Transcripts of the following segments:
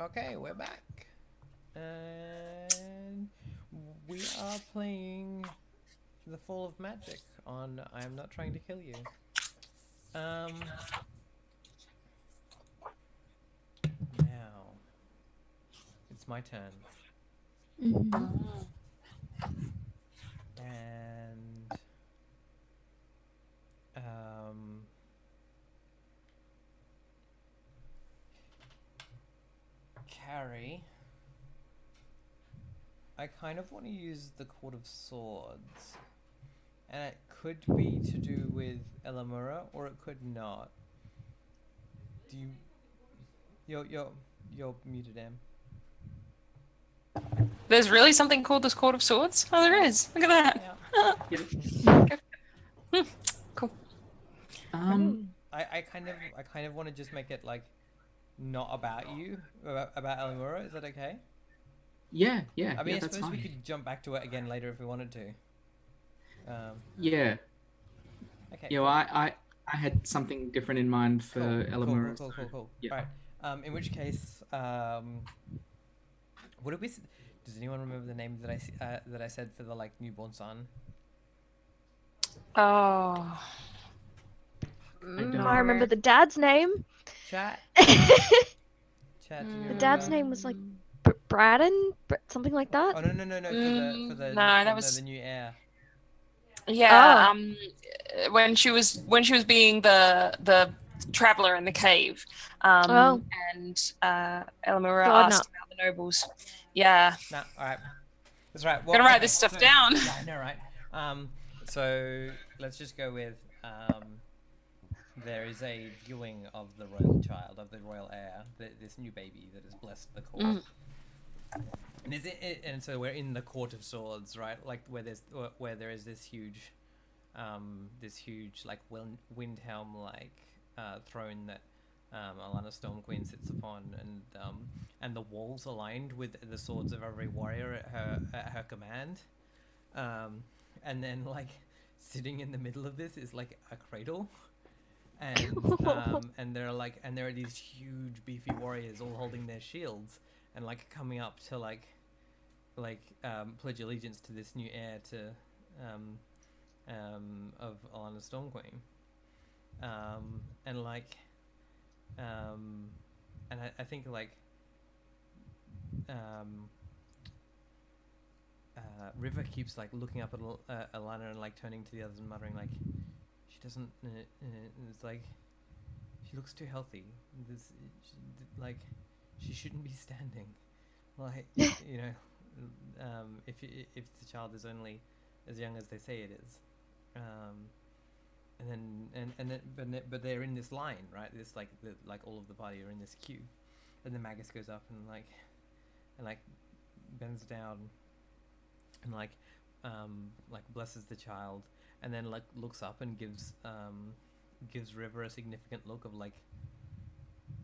Okay, we're back. And we are playing The Fall of Magic on I Am Not Trying to Kill You. Now it's my turn. Mm-hmm. And Carrie, I kind of want to use the Court of Swords. And it could be to do with Elamura, or it could not. Do you... You're muted, Em. There's really something called the Court of Swords? Oh, there is. Look at that. Yeah. Cool. I kind of want to just make it like not about you, about Elamura. Is that okay? Yeah. I mean, I that's suppose we fine. could jump back to it again later if we wanted to. Yeah. Okay. Yeah, well, I had something different in mind for Elamura. Cool. Yeah. Right. In which case, what did we? Does anyone remember the name that I said for the like newborn son? Oh. don't I remember the dad's name. Chat. Chat. Do you The remember? dad's name was like Braden, something like that. Oh no! For the no, that was the new heir. Yeah. When she was being the traveler in the cave, and Elamura asked about the nobles. Yeah. No, all right. That's right. Well, gotta write this stuff down. Yeah, I know, right? So let's just go with there is a viewing of the royal child, of the royal heir, this new baby that has blessed the court. And so we're in the Court of Swords, right? Like where there is this huge like Windhelm like throne that Alana Storm Queen sits upon, and the walls aligned with the swords of every warrior at her command, and then like sitting in the middle of this is like a cradle, and there are these huge beefy warriors all holding their shields and like coming up to like pledge allegiance to this new heir to of Alana Storm Queen, and like and I think like River keeps like looking up at Alana and like turning to the others and muttering like she doesn't it's like she looks too healthy, she shouldn't be standing, like you know, if the child is only as young as they say it is, but they're in this line, right? This like all of the party are in this queue, and the Magus goes up and bends down and like blesses the child, and then like looks up and gives River a significant look of like,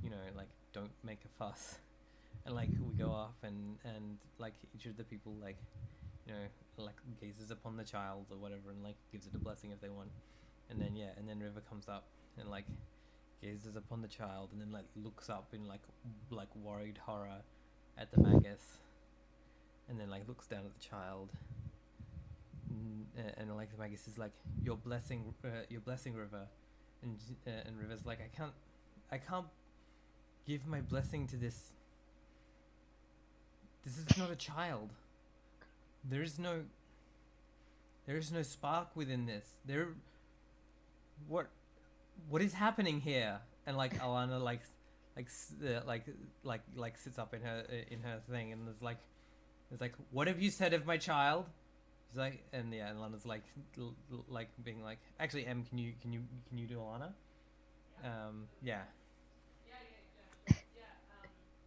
you know, like don't make a fuss, and like we go off and like each of the people like, you know, like gazes upon the child or whatever and like gives it a blessing if they want, and then River comes up and like gazes upon the child and then like looks up in like worried horror at the Magus, and then like looks down at the child, and like the Magus is like, your blessing River, and River's like, I can't give my blessing to this. This is not a child. There is no spark within this. What is happening here? And like Alana sits up in her thing and is like, what have you said of my child? She's like, and Alana's like being like, actually, Em, can you do Alana? Yeah.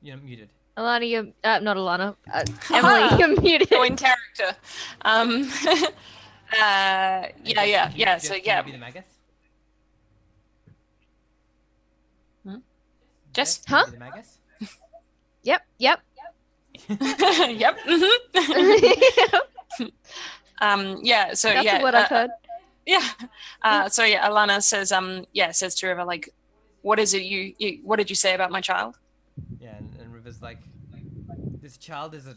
You're muted. Alana, you're not Alana. Emily, you're muted. Oh, in character. Yeah. So yeah. Can you be the Magus? Just Can you be the Magus? Yep. Yep. Yeah. So That's yeah. what I've heard. Yeah. So yeah, Alana says to River like, what is it what did you say about my child? Yeah, and River's like, this child is a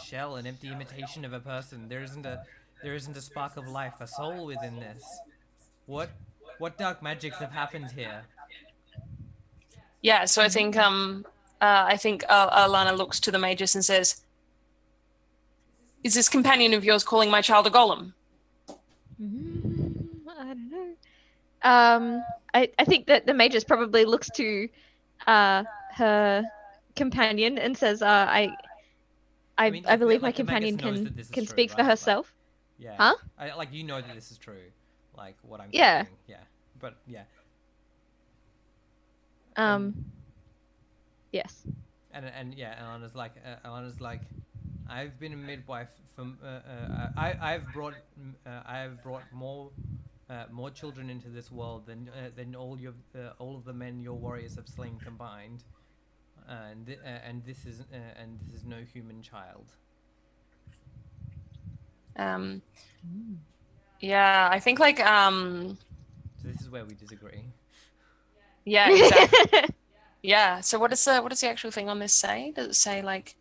shell, an empty imitation of a person. There isn't a spark of life, a soul within this. What dark magics have happened here? Yeah, so I think Alana looks to the Magus and says, "Is this companion of yours calling my child a golem?" I don't know. I think that the Magus probably looks to her companion and says, I mean, like, believe my like the Magus companion knows that this is can true, speak for right? herself." Yeah. Huh? Like, you know that this is true. Like, what I'm Yeah. saying. Yeah. But, yeah. Yes. And yeah, Alana's like, I've been a midwife from. I've brought more children into this world than all of the men your warriors have slain combined, and this is no human child. Yeah, I think like So this is where we disagree. yeah, exactly. Yeah. So what does the actual thing on this say? Does it say like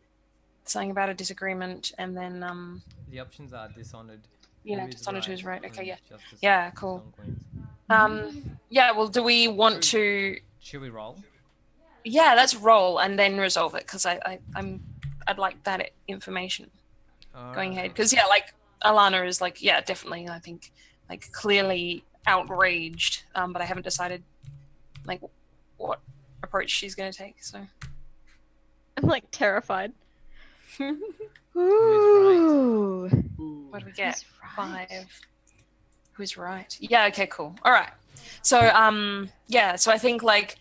something about a disagreement and then The options are dishonored. yeah, dishonored who's right. Okay, yeah. Justice, Yeah, cool. Queens. Yeah, well, do we want to Should we roll? yeah, let's roll and then resolve it because I'd like that information going ahead because yeah, like Alana is like yeah, definitely I think like clearly outraged, but I haven't decided like what approach she's going to take. So I'm like terrified. Ooh. what do we get? Who's right? 5. Who's right? Yeah. Okay. Cool. All right. So yeah. So I think like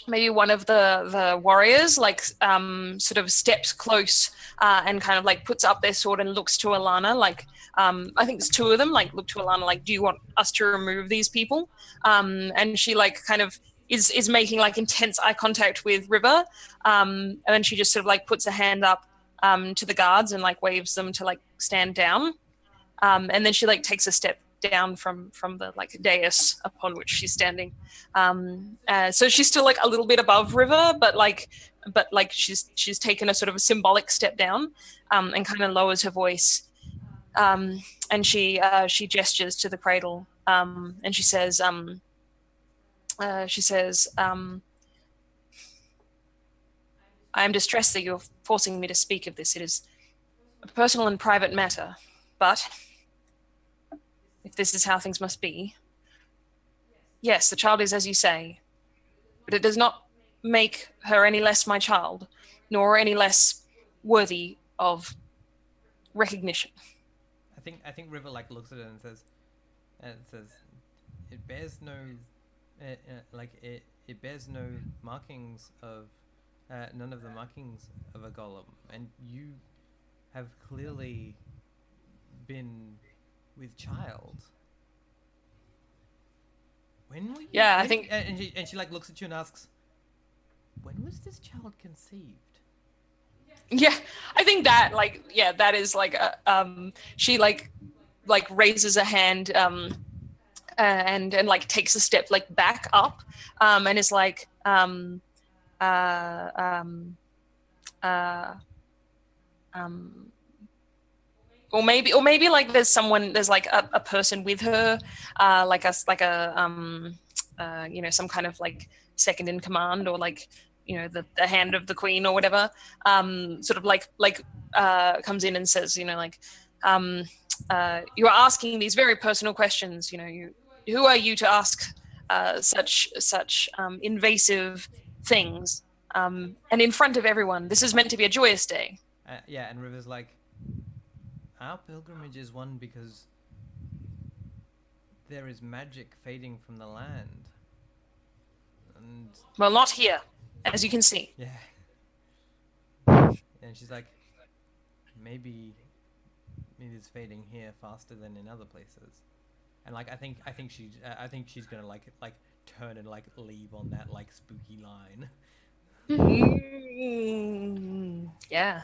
maybe one of the warriors like sort of steps close and kind of like puts up their sword and looks to Alana like I think there's 2 of them like look to Alana like do you want us to remove these people and she like kind of is making like intense eye contact with River and then she just sort of like puts a hand up to the guards and like waves them to like stand down and then she like takes a step down from the like dais upon which she's standing so she's still like a little bit above River but like she's taken a sort of a symbolic step down and kind of lowers her voice and she gestures to the cradle and she says I am distressed that you're forcing me to speak of this. It is a personal and private matter, but if this is how things must be, yes, the child is as you say, but it does not make her any less my child, nor any less worthy of recognition. I think River like looks at it and says, it bears no, it bears no markings of, none of the markings of a golem, and you have clearly been with child. When were you? Yeah, I when- think- and she like looks at you and asks, when was this child conceived? Yeah, I think that like yeah, that is like a she like raises a hand and like takes a step like back up and is like or maybe like there's like a person with her like a you know some kind of like second in command or like you know the hand of the queen or whatever sort of like comes in and says you know like you are asking these very personal questions you know who are you to ask such invasive things and in front of everyone. This is meant to be a joyous day. Yeah, and River's like, our pilgrimage is one because there is magic fading from the land. And Well, not here, as you can see. yeah. And she's like, maybe it is fading here faster than in other places. And like I think she's gonna like turn and like leave on that like spooky line. Yeah,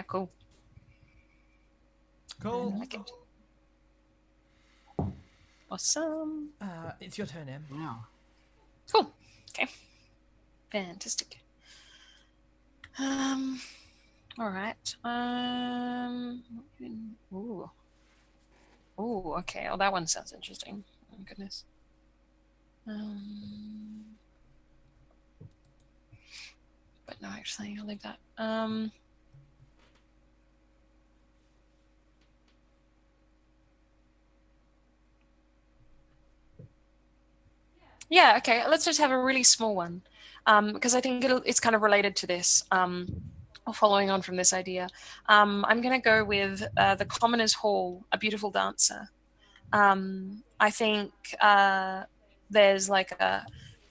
cool. Cool. I like it. Awesome. It's your turn, Em. Wow. Cool. Okay. Fantastic. All right. Ooh. Ooh. Okay. Oh, that one sounds interesting. Oh my goodness. But no, actually, I'll leave that. Yeah. Okay. Let's just have a really small one, because I think it's kind of related to this. Or following on from this idea, I'm going to go with the Commoners' Hall, A Beautiful Dancer. I think there's like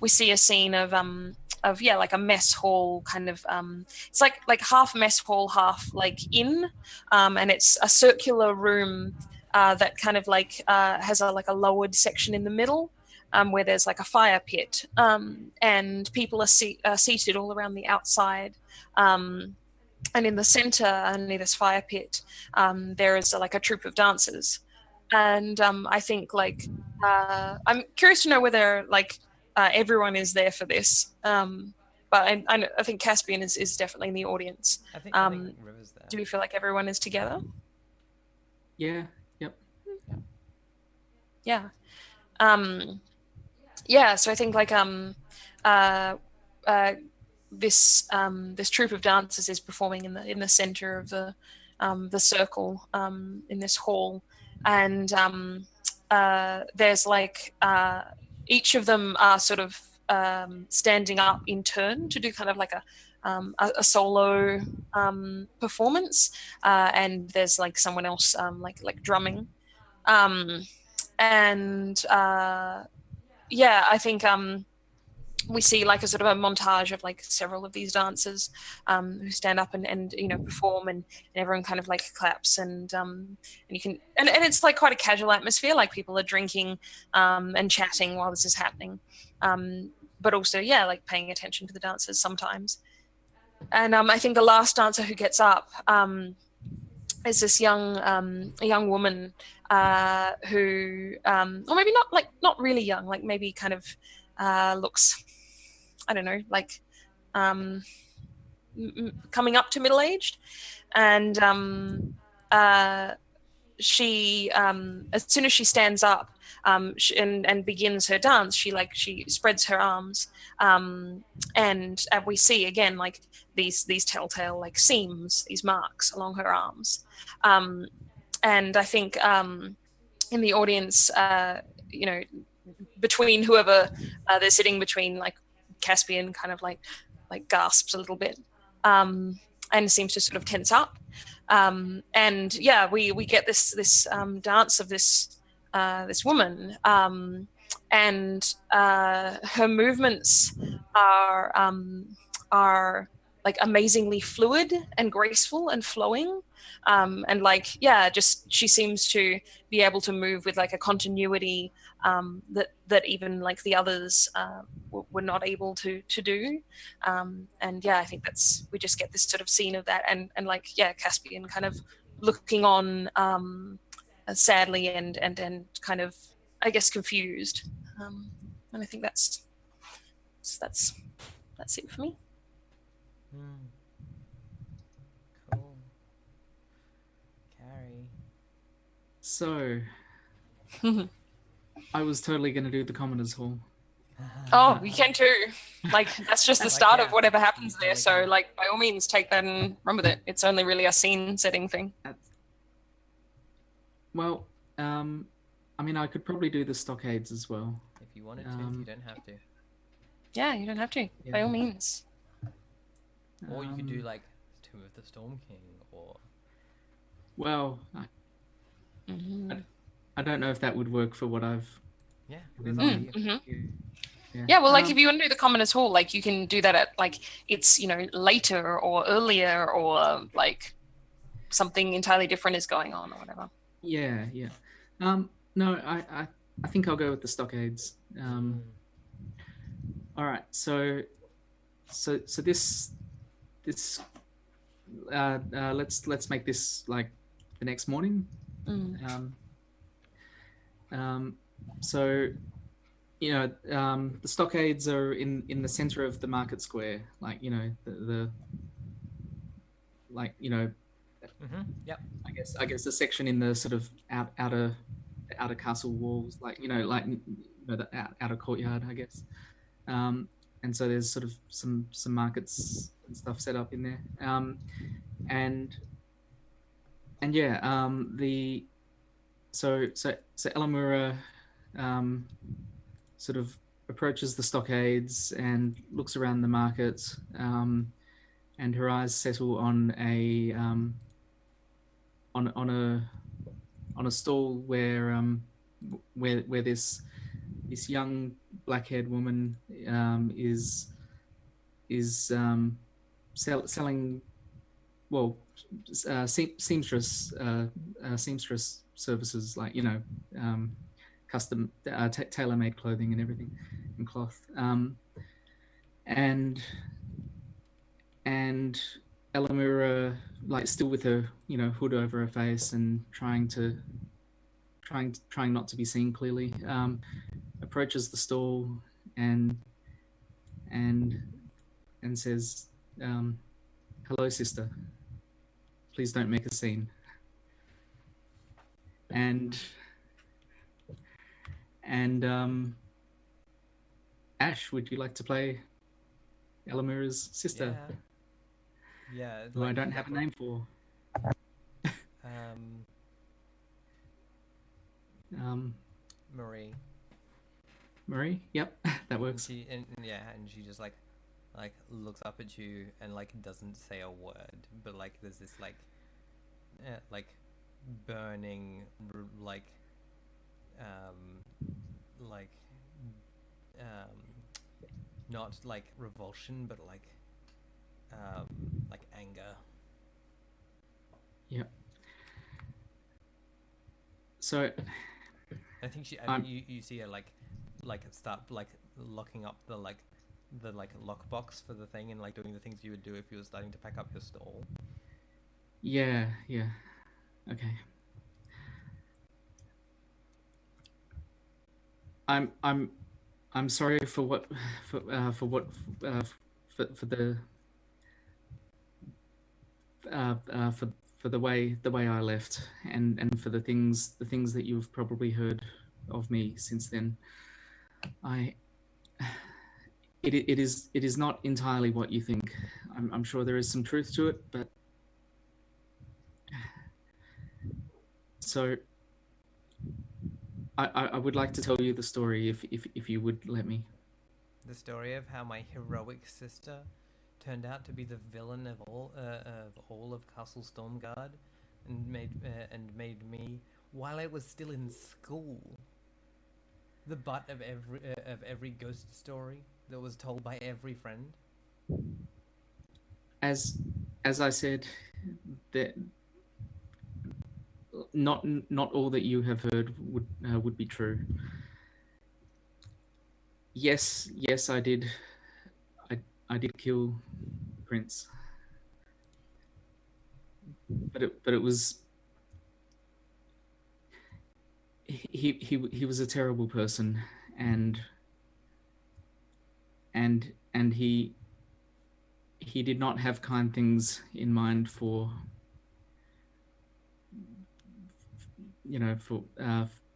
we see a scene of like a mess hall kind of, it's like half mess hall, half like inn, and it's a circular room that kind of like has like a lowered section in the middle. Where there's like a fire pit, and people are seated all around the outside. And in the center, near this fire pit, there is like a troupe of dancers. And I think like I'm curious to know whether like everyone is there for this. But I think Caspian is definitely in the audience. I think River's there. Do we feel like everyone is together? Yeah. Yep. Yeah. Yeah. So I think like this troupe of dancers is performing in the center of the circle in this hall, and there's like each of them are sort of standing up in turn to do kind of like a solo performance, and there's like someone else like drumming, and yeah, I think we see like a sort of a montage of like several of these dancers who stand up and you know perform, and everyone kind of like claps, and you can and it's like quite a casual atmosphere, like people are drinking and chatting while this is happening, but also yeah, like paying attention to the dancers sometimes. And I think the last dancer who gets up is this a young woman who or maybe not really young, like maybe kind of looks, I don't know, like coming up to middle-aged, and she as soon as she stands up and begins her dance, she spreads her arms, and we see again like these telltale like seams, these marks along her arms, and I think in the audience, you know, between whoever they're sitting between, like Caspian kind of like gasps a little bit, and seems to sort of tense up, and yeah, we get this dance of this woman, and her movements are like amazingly fluid and graceful and flowing, and like yeah, just she seems to be able to move with like a continuity that even like the others were not able to do, and yeah, I think we just get this sort of scene of that, and like yeah, Caspian kind of looking on sadly and kind of, I guess, confused, and I think that's it for me. Cool. Carrie. So, I was totally going to do the Commoners' Hall. Oh, you can too. Like that's just the Like, start yeah. of whatever happens there. Like, So like by all means take that and run with it. It's only really a scene setting thing. Well, I mean, I could probably do the Stockades as well. If you wanted to, you don't have to. Yeah, you don't have to. By Yeah. all means. Or you could do like Two of the Storm King, or Well, I don't know if that would work for what I've. yeah. Mm. That's up to you. Yeah, well, like if you want to do the Commoners' Hall, like you can do that at like it's, you know, later or earlier, or like something entirely different is going on or whatever. Yeah. No, I think I'll go with the Stockades. All right, so this let's make this like the next morning. So you know, the Stockades are in the center of the market square, like, you know, like Yep. I guess the section in the sort of outer castle walls, like the outer courtyard, I guess. And so there's sort of some markets and stuff set up in there. And yeah, the so Elamura sort of approaches the stockades and looks around the market, and her eyes settle on a on a stall where this young black-haired woman is selling, well, seamstress services, like custom tailor-made clothing and everything, and cloth, and Elamura, like, still with her hood over her face and trying not to be seen clearly, approaches the stall and says, "Hello, sister. Please don't make a scene." And Ash, would you like to play Elamura's sister, Yeah. who I don't have a name for? Marie. Marie? Yep, that works. And she just like looks up at you and like doesn't say a word, but like there's this burning not like revulsion, but like anger. Yep. So I think you see her like start like locking up the lockbox for the thing, and like doing the things you would do if you were starting to pack up your stall. Yeah. Okay. I'm sorry for what for the way I left, and for the things that you've probably heard of me since then. It is not entirely what you think. I'm sure there is some truth to it, but so I would like to tell you the story if you would let me. The story of how my heroic sister turned out to be the villain of all of Castle Stormguard, and made me, while I was still in school, the butt of every ghost story that was told by every friend. As I said, that not all that you have heard would be true. Yes, I did kill Prince, but it was he was a terrible person, and he did not have kind things in mind for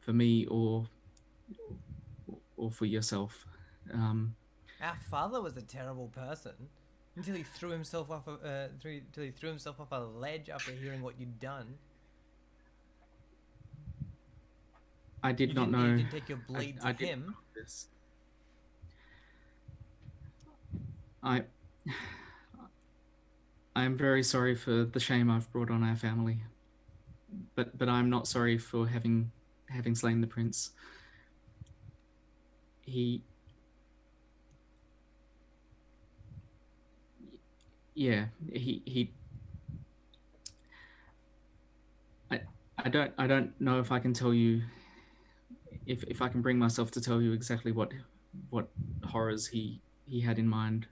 for me or for yourself. Our father was a terrible person until he threw himself off a ledge after hearing what you'd done. I did not know. You didn't take your blade to him. This. I am very sorry for the shame I've brought on our family, but I'm not sorry for having slain the prince. He I don't know if I can tell you, if I can bring myself to tell you exactly what horrors he had in mind,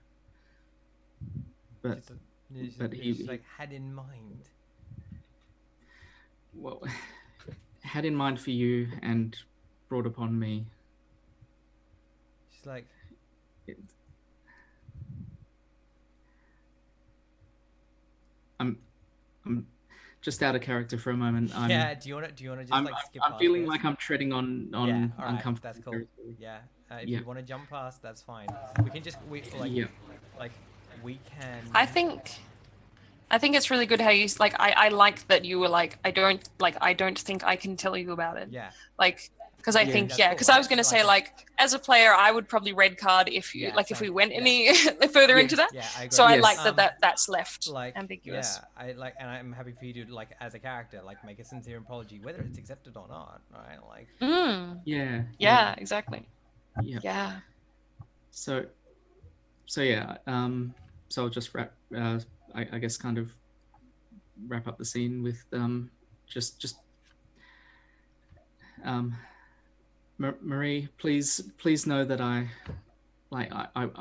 but he like had in mind. Well, had in mind for you and brought upon me. She's like, I'm just out of character for a moment. Yeah. Do you want to just I'm like skip I'm past feeling this? like I'm treading on Yeah. All right. uncomfortable That's cool. territory. Yeah. If Yeah. you want to jump past, that's fine. We can just Yeah. like we can. I think it's really good how you like. I like that you were like, I don't think I can tell you about it. Yeah. Like, because I Yeah. think That's yeah, cool, because I was right? gonna Like say it. like as a player I would probably red card if you Yeah, like if we same. went Yeah. any further Yeah. into that. Yeah. I agree. So I Yes. like that's left like ambiguous. yeah, I like, and I'm happy for you to like as a character like make a sincere apology, whether it's accepted or not, right? Like Yeah. Yeah, exactly. Yeah. Yeah. So yeah. So I'll just wrap. I guess kind of wrap up the scene with just Marie, please know that I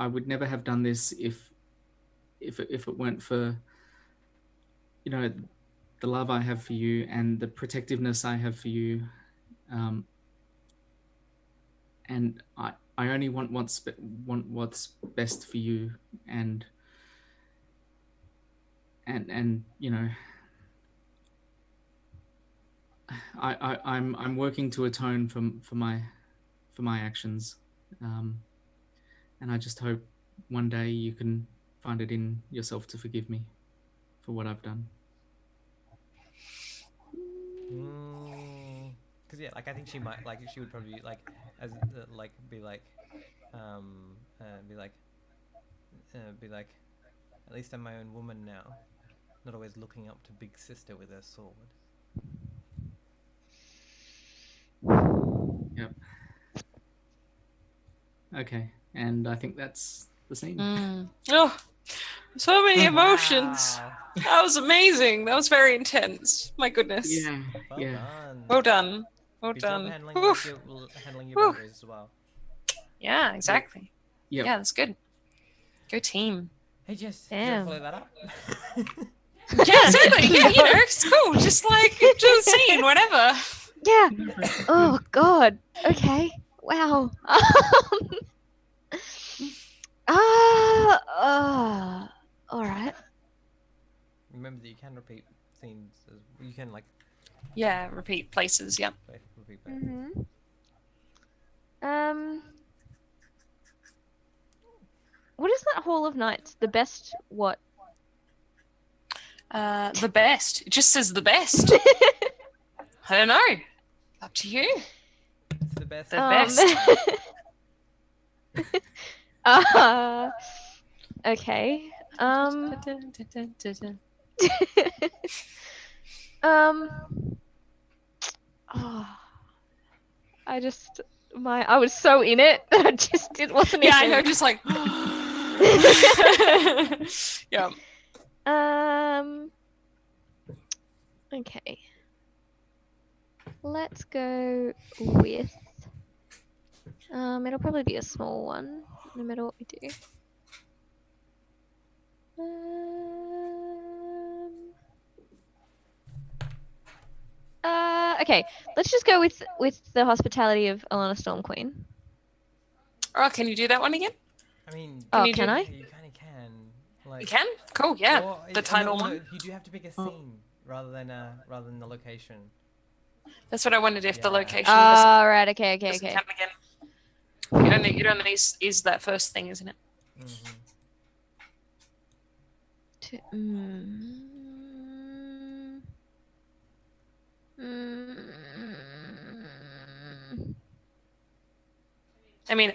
would never have done this if it weren't for, you know, the love I have for you and the protectiveness I have for you, and I only want what's best for you, and you know, I'm working to atone for my actions, and I just hope one day you can find it in yourself to forgive me for what I've done. because yeah, like I think she might like she would probably like as like be like be like at least I'm my own woman now, not always looking up to big sister with her sword. Yep. Okay, and I think that's the scene. Oh, so many emotions. Wow. That was amazing. That was very intense. My goodness. Yeah, Well yeah. done. Well done. Well Good job done. handling Oof. handling your Whew. boundaries as well. Yeah, exactly. Yep. Yeah, that's good. Go team. Hey Jess, Damn. you want to follow that up? Yeah, exactly. Yeah, you know, it's cool. Just like just scene, whatever. Yeah. Oh God. Okay. Wow. All right. Remember that you can repeat scenes. You can like Yeah, repeat places. Yep. repeat back. What is that Hall of Knights? The best what? The best. It just says the best. I don't know. Up to you. It's the best. The best. Okay. Oh, I was so in it that I just wasn't. Yeah, I even- know. Just like. Yeah. Okay. Let's go with. It'll probably be a small one, no matter what we do. Okay. Let's just go with the hospitality of Alana Storm Queen. Oh, can you do that one again? I mean, Oh, you can do- I? you kind of can. Like, You can. Cool. Yeah. or- The title no, one. you do have to pick a scene rather than the location. That's what I wondered if the Yeah. location doesn't, Right. Okay. doesn't Okay. count again. It only is that first thing, isn't it? Mm-hmm. I mean,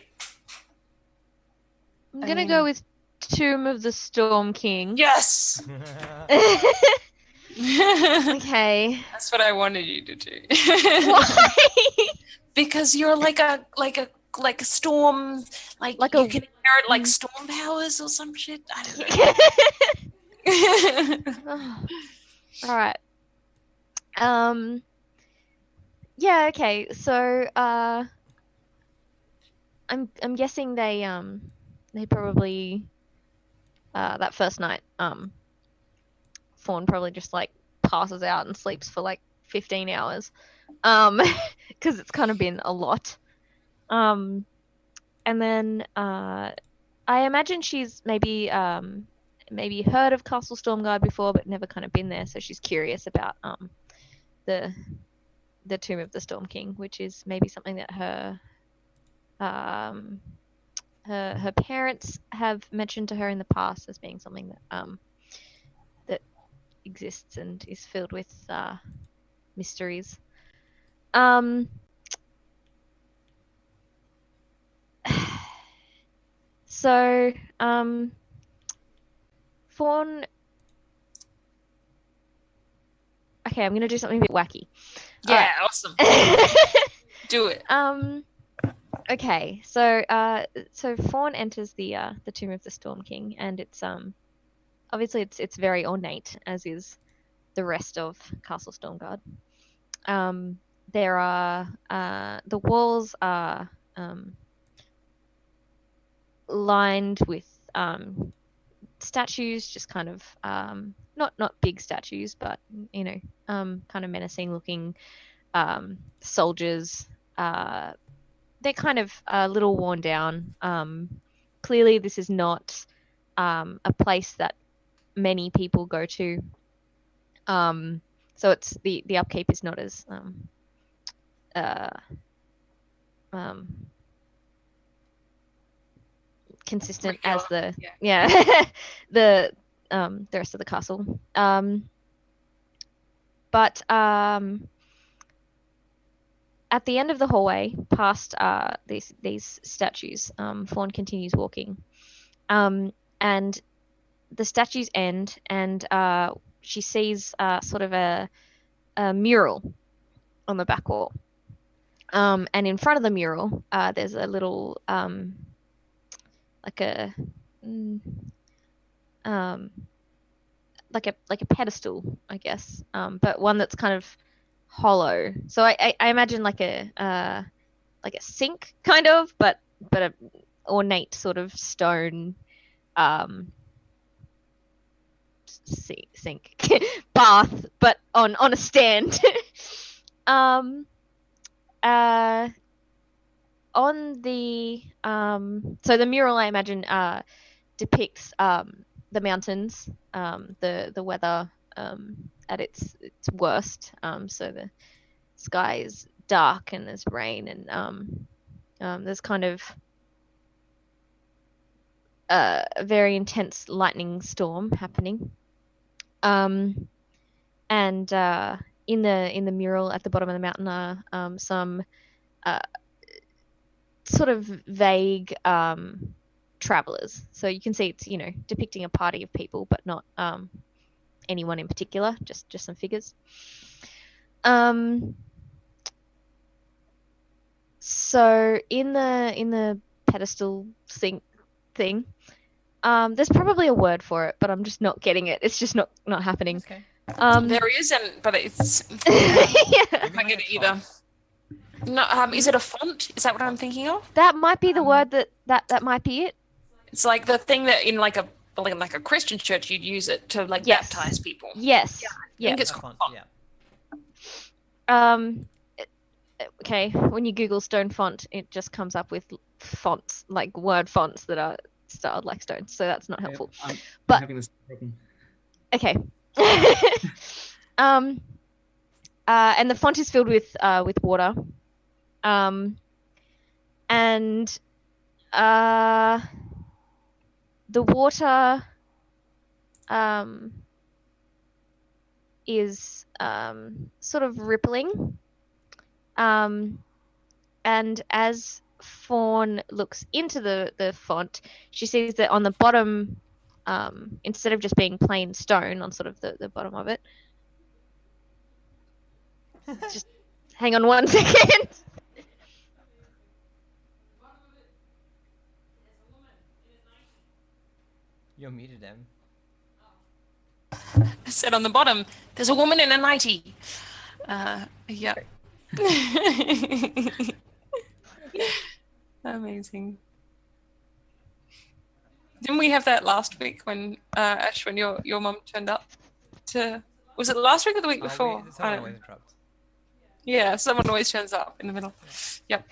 I'm I gonna mean- go with Tomb of the Storm King. yes. Okay. That's what I wanted you to do. Why? Because you're like a storm, like Like you a- can inherit like storm powers or some shit. I don't know. Oh. All right. Yeah. Okay. So, I'm guessing they probably that first night Fawn probably just like passes out and sleeps for like 15 hours because it's kind of been a lot. And then I imagine she's maybe maybe heard of Castle Stormguard before, but never kind of been there. So she's curious about the Tomb of the Storm King, which is maybe something that her parents have mentioned to her in the past as being something that that exists and is filled with mysteries. So, Fawn. Okay, I'm gonna do something a bit wacky. Yeah, awesome. Do it. Okay, so Fawn enters the Tomb of the Storm King, and it's obviously it's very ornate, as is the rest of Castle Stormguard. There are the walls are lined with statues, just kind of not big statues, but kind of menacing looking soldiers. They're kind of a little worn down. Clearly, this is not a place that many people go to. So it's the upkeep is not as consistent as the the rest of the castle. But at the end of the hallway, past these statues, Fawn continues walking, and the statues end, and she sees sort of a mural on the back wall. And in front of the mural, there's a little like a pedestal, I guess, but one that's kind of hollow. So I imagine like a sink kind of, but a ornate sort of stone sink bath, but on a stand. On the so the mural, I imagine, depicts the mountains, the weather at its worst. So the sky is dark and there's rain, and there's kind of a very intense lightning storm happening. And in the mural at the bottom of the mountain are some sort of vague travelers. So you can see it's depicting a party of people, but not anyone in particular, just some figures. So in the pedestal sink thing, there's probably a word for it, but I'm just not getting it. It's just not happening. Okay. There is, but it's Yeah. I can't get it either. No, is it a font? Is that what I'm thinking of? That might be the word that might be it. It's like the thing that in like a Christian church you'd use it to Yes. baptize people. Yes. I Yeah. think it's A called font, font. yeah. Okay. When you Google stone font, it just comes up with fonts, like word fonts that are styled like stones. So that's not helpful. I'm But- having this problem. Okay. And the font is filled with water. And the water is sort of rippling. And as Fawn looks into the font, she sees that on the bottom, instead of just being plain stone on sort of the bottom of it, just hang on 1 second. You're muted, Em. I said on the bottom, there's a woman in a nightie. Yeah. Amazing. Didn't we have that last week when Ash, when your mum turned up to? Was it last week or the week before? I Someone don't always know. interrupts. Yeah, someone always turns up in the middle. Yep.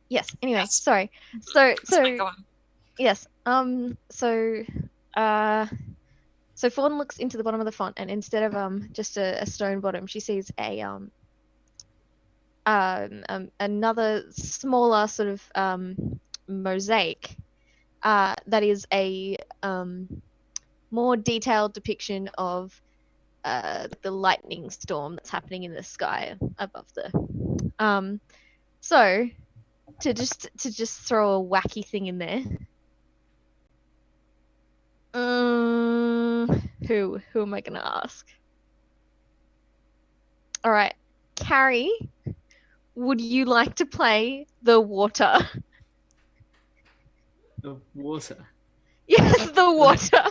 Yes. Anyway, Yes. sorry. So Sorry, go on. yes. So So Fawn looks into the bottom of the font, and instead of just a stone bottom, she sees another smaller sort of mosaic that is a more detailed depiction of the lightning storm that's happening in the sky above there. So to just throw a wacky thing in there. Who am I gonna ask? All right, Carrie, would you like to play the water? The water. Yes, the water.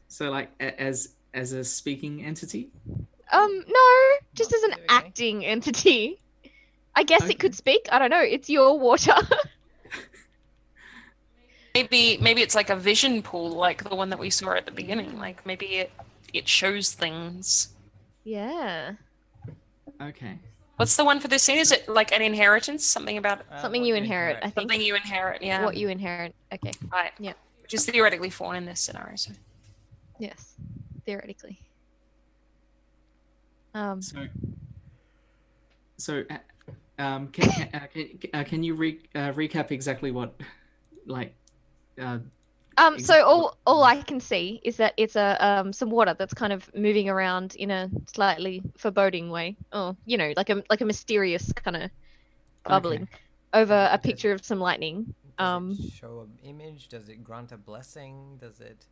So like as a speaking entity. No, just as an Okay. acting entity. I guess Okay. it could speak. I don't know. It's your water. Maybe it's like a vision pool, like the one that we saw at the beginning. Like maybe it shows things. Yeah. Okay. What's the one for this scene? Is it like an inheritance? Something about Something what you inherit, I think. something you inherit? Yeah. What you inherit. Okay. Right. Yeah. Which is theoretically Fawn in this scenario. So. Yes. Theoretically. So can you recap exactly what like So all I can see is that it's some water that's kind of moving around in a slightly foreboding way. Oh, like a mysterious kind of bubbling over Does a it- picture of some lightning. Does it show an image? Does it grant a blessing? Does it?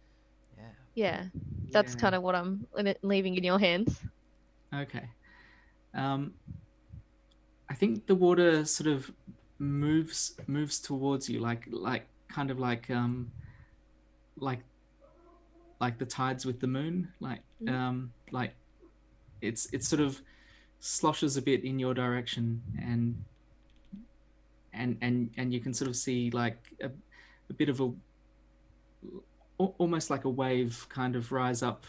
Yeah. Yeah. That's Yeah. kind of what I'm leaving in your hands. Okay. I think the water sort of moves towards you, like kind of like the tides with the moon, like it's sort of sloshes a bit in your direction, and you can sort of see like a bit of almost like a wave kind of rise up,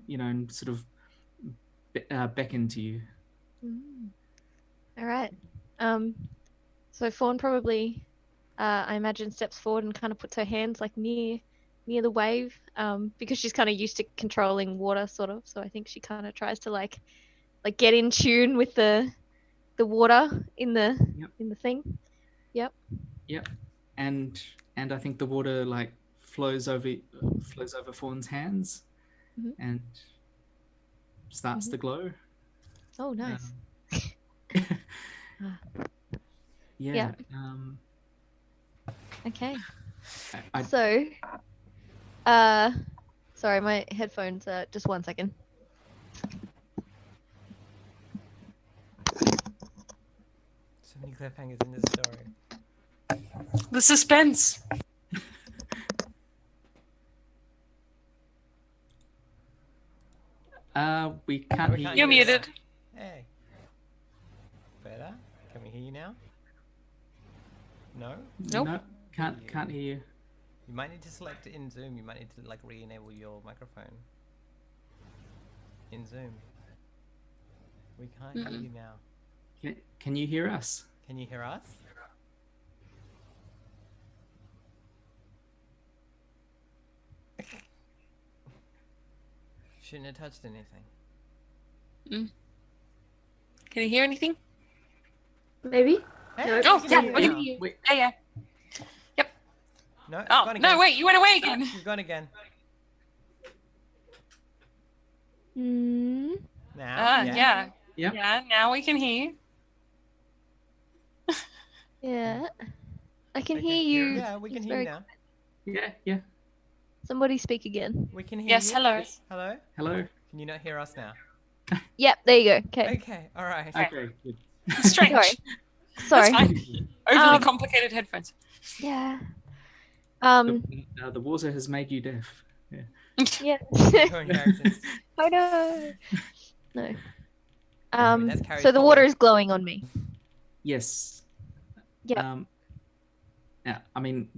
and sort of beckon to you. All right. So Fawn probably, I imagine, steps forward and kind of puts her hands like near the wave, because she's kind of used to controlling water, sort of. So I think she kind of tries to like get in tune with the water in the in the thing. Yep. And I think the water like flows over Fawn's hands, Mhm. and starts to glow. Oh, nice. Yeah. Okay. I So, sorry, my headphones. Just 1 second. So many cliffhangers in this story. The suspense. we can't hear You're you. muted. Hey. Better? Can we hear you now? No? Nope. No, can't hear you. You might need to select it in Zoom. You might need to like re-enable your microphone. In Zoom. We can't hear you now. Can you hear us? Can you hear us? Shouldn't have touched anything. Can you hear anything? Maybe. Hey, Oh, we yeah, can we hear can you hear you. Wait. Yeah. now. No, Oh, gone no, again. wait, you went away again. You've gone again. Mm. Now. Yeah. Yep. Yeah, now we can hear you. Yeah. I can Okay, hear you. Yeah, we can It's hear you very- now. Yeah. Somebody speak again. We can hear Yes, you. hello. Hello? Hello. Can you not hear us now? Yep. There you go. Okay. Okay, alright. Okay. Good. Strange. Sorry. Sorry. That's fine. Overly Um, complicated headphones. Yeah. The water has made you deaf. Yeah. Your inheritance. Oh no. No. that's Carrie's So the fault. water is glowing on me. Yes. Yeah. Yeah. I mean,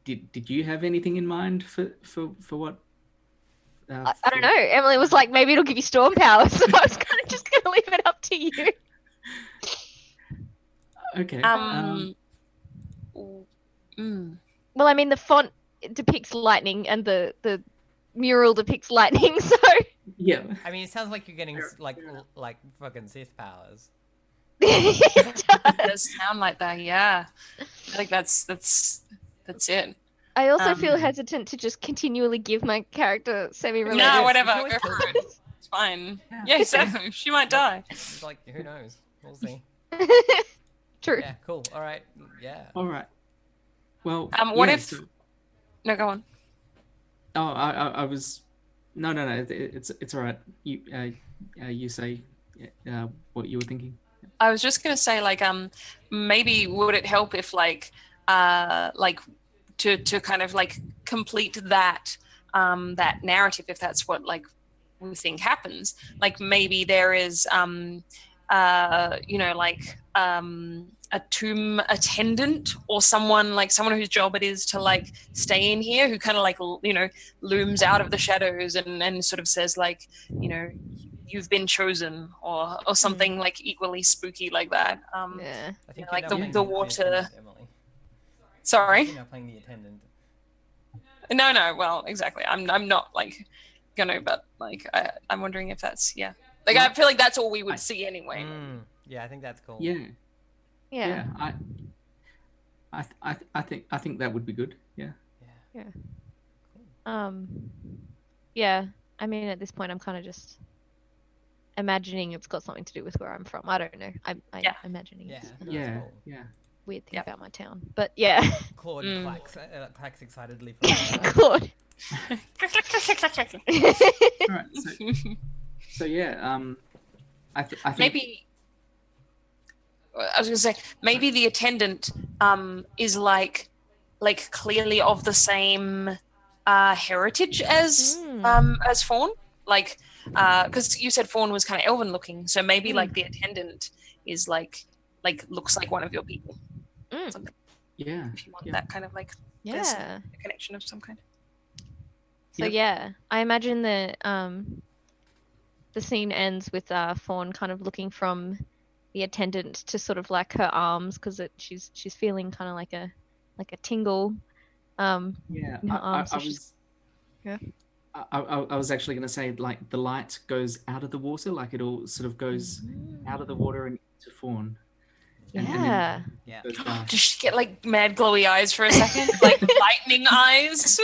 did you have anything in mind for what? I don't know. Emily was like, maybe it'll give you storm powers. So I was kind of just gonna leave it up to you. Okay. Mm. Well, I mean, the font it depicts lightning, and the mural depicts lightning. So Yeah. I mean, it sounds like you're getting like fucking Sith powers. it It does. does sound like that, yeah. I think that's it. I also feel Um, hesitant to just continually give my character semi-related. No, You whatever. can always Go kill for them. it. It's fine. Yeah. Yeah, exactly. She might die. It's like, who knows? We'll see. True. Yeah, cool. All right. Yeah. All right. Well. What yeah, if- so- No, go on. Oh, I was. No. It's all right. You say what you were thinking. I was just gonna say, like, maybe would it help if, like to kind of like complete that that narrative, if that's what like we think happens, like maybe there is a tomb attendant or someone whose job it is to like stay in here, who kind of like looms out of the shadows and sort of says like, you've been chosen, or something like equally spooky like that. Yeah. I think like you're now the playing water- attendant, Emily. Sorry. You're now playing the attendant. No, well, exactly. I'm not like gonna, but like I'm wondering if that's like I feel like that's all we would see anyway. Yeah, I think that's cool. Yeah. Yeah. I think that would be good. Yeah. Yeah. I mean, at this point, I'm kind of just imagining it's got something to do with where I'm from. I don't know. I'm imagining Yeah. it's That's Yeah. cool. Yeah. weird thing Yep. about my town. But yeah. Claude Mm. clacks excitedly. For God. All right. So yeah. I think Maybe I was gonna say maybe the attendant is like clearly of the same heritage as Fawn, like because you said Fawn was kind of elven looking, so maybe like the attendant is like looks like one of your people. Something, Yeah. if you want Yeah. that kind of like there's Yeah. a connection of some kind. So Yep. yeah, I imagine that the scene ends with Fawn kind of looking from the attendant to sort of like her arms, because she's feeling kind of like a tingle. Yeah. in her I arms, so she's- was. Yeah. I was actually going to say like the light goes out of the water, like it all sort of goes out of the water and into Fawn. And then Yeah. Yeah. goes dark. Does she get like mad glowy eyes for a second, like lightning eyes?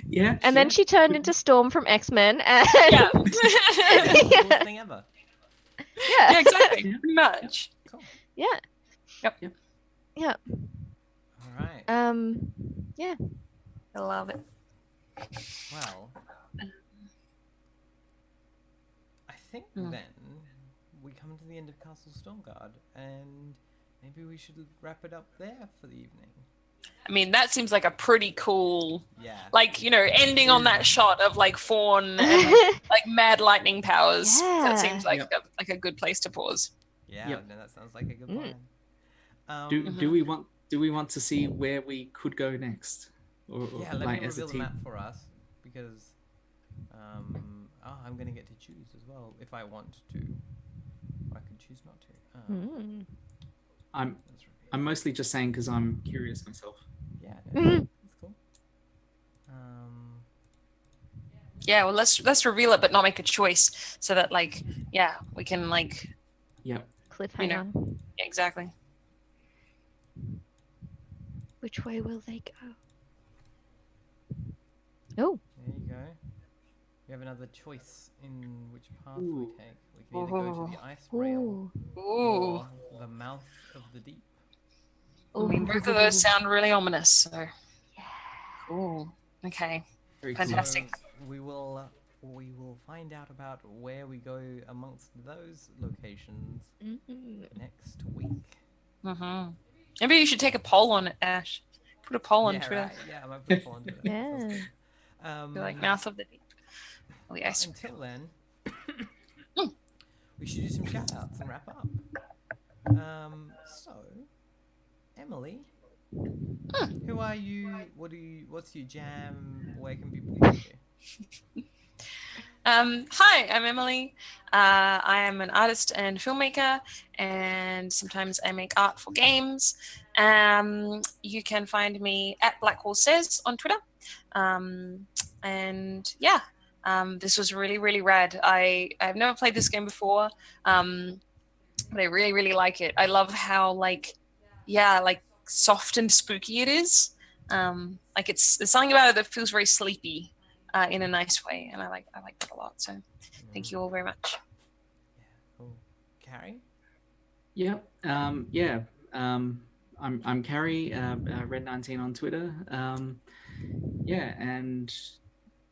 Yeah. And then yeah. she turned into Storm from X-Men. And Yeah. That's the coolest thing ever. Yeah, exactly. Yeah. Pretty much. Cool. yeah. All right. Yeah. I love it. Well, I think Hmm. then we come to the end of Castle Stormguard, and maybe we should wrap it up there for the evening. I mean, that seems like a pretty cool, Yeah. like, ending on that shot of like Fawn and like mad lightning powers. Yeah. That seems like Yep. a good place to pause. Yeah. Yep. No, that sounds like a good Mm. plan. Do we want to see where we could go next, or Yeah, let like me as a reveal the team? map for us, because I'm gonna get to choose as well if I want to. Or I could choose not to. Mm. I'm Let's reveal. I'm mostly just saying because I'm curious myself. Yeah, no, Mhm. that's cool. Yeah, well, let's reveal it, but not make a choice, so that like, yeah, we can like, Yep. Cliffhanger. yeah, exactly. Which way will they go? Oh. There you go. We have another choice in which path we Ooh. take. We can either go to the ice rail Ooh. Ooh, or the mouth of the deep. I mean, both of those sound really ominous. So, cool. Okay. Very cool. Fantastic. So we will find out about where we go amongst those locations Mhm. next week. Maybe you should take a poll on it, Ash. Put a poll on Yeah, Twitter. right. Yeah, I might put it on Twitter. Yeah. Um, Be like mouth of the deep. Or the ice. Until then, we should do some shout outs and wrap up. So, Emily, who are you? What's your jam? Where can people get you? Hi, I'm Emily. I am an artist and filmmaker, and sometimes I make art for games. You can find me at Blackwall Says on Twitter. And yeah, this was really, really rad. I've never played this game before, but I really, really like it. I love how like soft and spooky it is. Like there's something about it that feels very sleepy in a nice way, and I like that a lot. So thank you all very much. Cool. Carrie? Yep. I'm Carrie, Red19 on Twitter. Yeah, and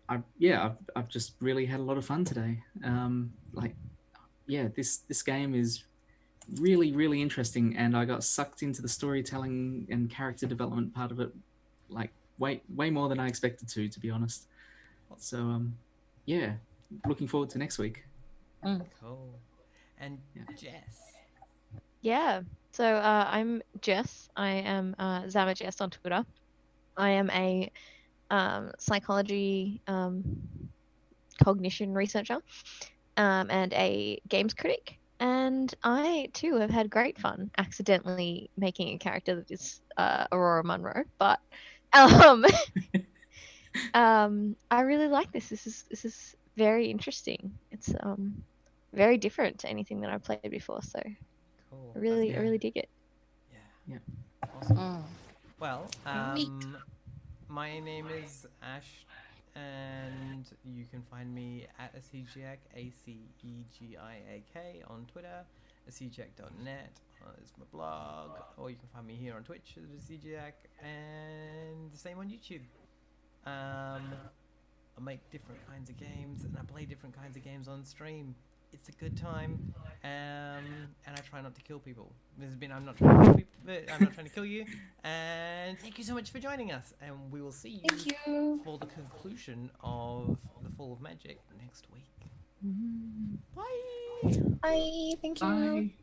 I've just really had a lot of fun today. This game is really, really interesting, and I got sucked into the storytelling and character development part of it, like way more than I expected to be honest. So looking forward to next week. Cool. And Jess? Yeah. So I'm Jess. I am Zama Jess on Twitter. I am a psychology cognition researcher and a games critic. And I too have had great fun accidentally making a character that is Aurora Munro. But I really like this. This is very interesting. It's very different to anything that I've played before. So Cool. I really dig it. Yeah. Awesome. Well, my name is Ash, and you can find me at Acegiac, ACEGIAK on Twitter, acegiac.net is my blog, or you can find me here on Twitch at Acegiac, and the same on YouTube. I make different kinds of games, and I play different kinds of games on stream. It's a good time, and I try not to kill people. I'm not trying to kill people, but I'm not trying to kill you. And thank you so much for joining us, and we will see you for the conclusion of the Fall of Magic next week. Bye. Bye. Thank you. Bye.